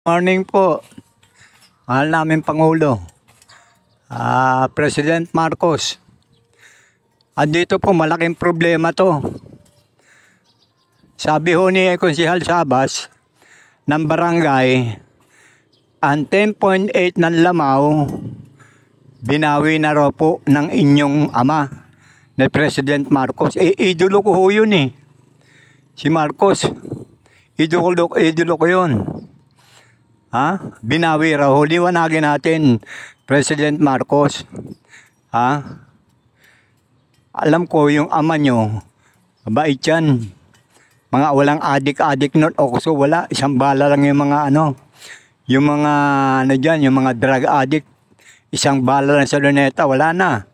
Morning po, mahal namin Pangulo, President Marcos. Andito po malaking problema to. Sabi ho ni Konsehal Sabas ng barangay, ang 10.8 ng Lamaw, binawi na raw po ng inyong ama, na President Marcos. Idolo ko ho yun eh. Si Marcos, idolo ko yun. Binawi raw. Liwanagin natin, President Marcos. Alam ko yung ama nyo, mabait yan. Mga walang adik-adik nun. O so wala, isang bala lang yung mga yung mga dyan, yung mga drug addict. Isang bala lang sa luneta, wala na.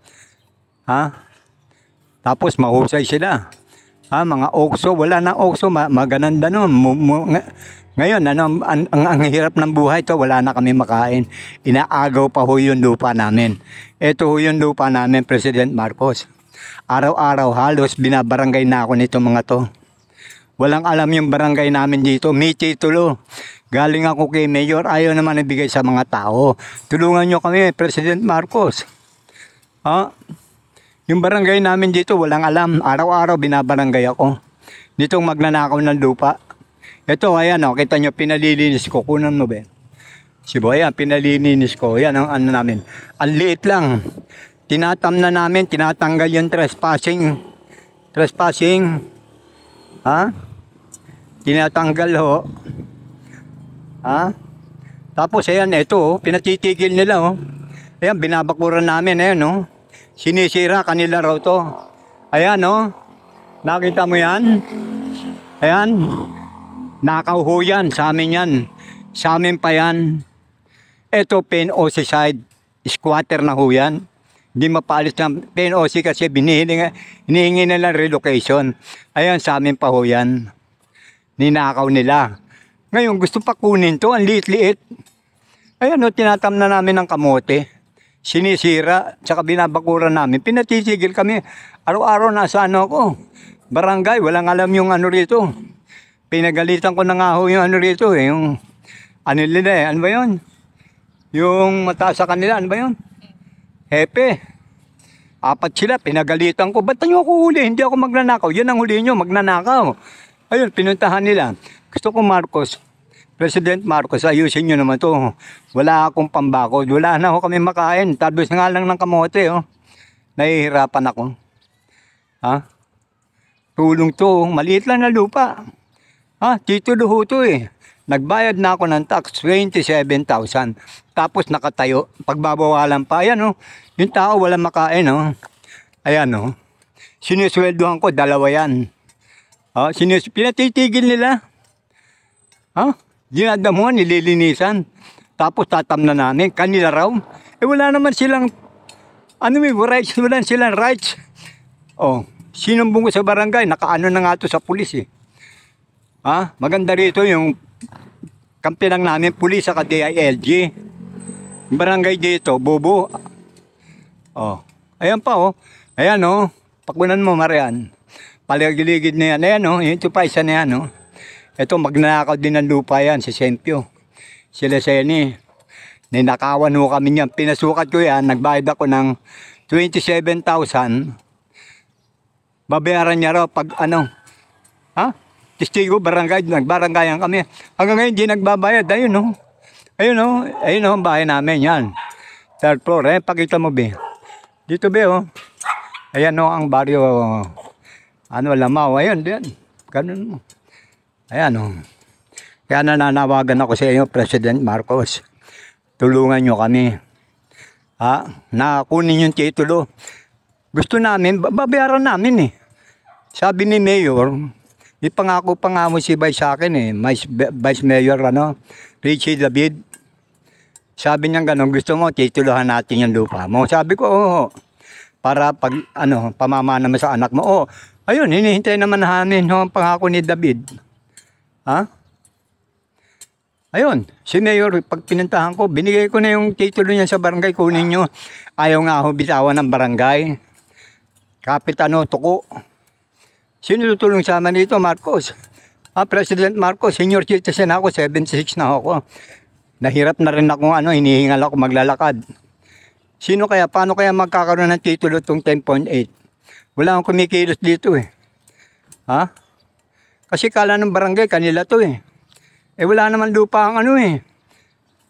Tapos mahusay sila. Mga okso, wala na okso, magananda nun. Ngayon, ang hirap ng buhay to, wala na kami makain. Inaagaw pa ho yung lupa namin. Ito ho yung lupa namin, President Marcos. Araw-araw halos binabarangay na ako nito mga to. Walang alam yung barangay namin dito. May titulo. Galing ako kay Mayor, ayaw naman ibigay sa mga tao. Tulungan nyo kami, President Marcos. Yung barangay namin dito, walang alam. Araw-araw binabarangay ako. Ditong magnanakaw ng lupa. Ito, ayan kita nyo, pinalilinis ko. Kunan mo ba? Sibo, ayan, pinalilinis ko. Ayan ang namin. Ang liit lang. Tinatamna namin, tinatanggal yung trespassing. Tinatanggal ho. Tapos ayan, ito, pinatitigil nila Ayan, binabakuran namin, ayan Sinisira kanila raw to. Ayan nakita mo yan? Ayan. Nakaw ho yan, sa amin yan. Sa amin pa yan. Ito, PNOC side. Squatter na ho yan. Hindi mapalis ng PNOC kasi hinihingi nila relocation. Ayan, sa amin pa ho yan. Ninakaw nila. Ngayon, gusto pa kunin to, ang liit-liit. Ayan tinatamna namin ng kamote. Sinisira, tsaka binabakuran namin. Pinatitigil kami. Araw-araw nasa ako. Barangay, walang alam yung rito. Pinagalitan ko na nga ho yung rito yung nila ano ba yun? Yung mataas sa kanila, ano ba yun? Hepe. 4 sila, pinagalitan ko. Ba't nyo ako huli? Hindi ako magnanakaw. Yan ang huli nyo, magnanakaw. Ayun, pinuntahan nila. Gusto ko Marcos, President Marcos, ayusin nyo naman to. Wala akong pambakod. Wala na ako kami makain. Tabos nga lang ng kamote. Nahihirapan ako. Tulong to. Maliit lang na lupa. Titulo ho to Nagbayad na ako ng tax, 27,000. Tapos nakatayo. Pagbabawalan pa. Ayan yung tao walang makain Ayan Sinusweldohan ko, 2 yan. Pinatitigil nila. Dinadamuhan, nililinisan. Tapos tatamna namin. Kanila raw. Wala naman silang rights. Wala silang rights. Sinumbong ko sa barangay. Nakaano na nga to sa pulis Maganda rito yung kampi lang namin, pulis sa DILG. Barangay dito, bobo. Ayan pa Ayan pakunan mo Marian. Paligiligid na yan. Ayan ito pa isa na yan Ito magnanakaw din ng lupa yan si Sempio. Sila Seni. Ninakawan kami niyan. Pinasukat ko yan. Nagbayad ako ng 27,000. Babayaran niya raw pag Testigo, barangay, nagbarangayan kami. Hanggang ngayon, hindi nagbabayad. Ayun Ayun ang bahay namin, yan. 3rd floor, pakita mo, be. Dito, be, Ayan, ang baryo, Lamaw. Ayun, diyan. Ganun mo. Ayan, Kaya nananawagan ako sa inyo, President Marcos. Tulungan nyo kami. Nakunin yung titulo. Gusto namin, babayaran namin Sabi ni Mayor, ipangako pa nga mo si Vice sa akin Vice Mayor Richie David. Sabi niya gano'n, gusto mo tituluhan natin yung lupa mo. Sabi ko, para pag pamamana mo sa anak mo. Ayun, hinihintay naman namin ang pangako ni David. Ayun, si Mayor, pag pinuntahan ko, binigay ko na yung titulo niya sa barangay, kunin nyo. Ayaw nga bitawan ng barangay. Kapit tuko. Sino tutulong sa amin dito, Marcos? President Marcos, senior citizen ako, 76 na ako. Nahirap na rin ako, hinihingal ako maglalakad. Paano kaya magkakaroon ng titulo itong 10.8? Wala akong kumikilos dito eh. Ha? Kasi kala ng barangay, kanila to eh. Wala naman lupa ang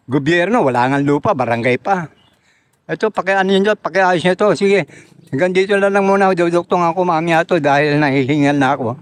gobyerno, wala nga lupa, barangay pa. Ito, pakiayos nyo to. Sige, hanggang dito na lang muna, duduktong ako mamaya to dahil nahihingal na ako.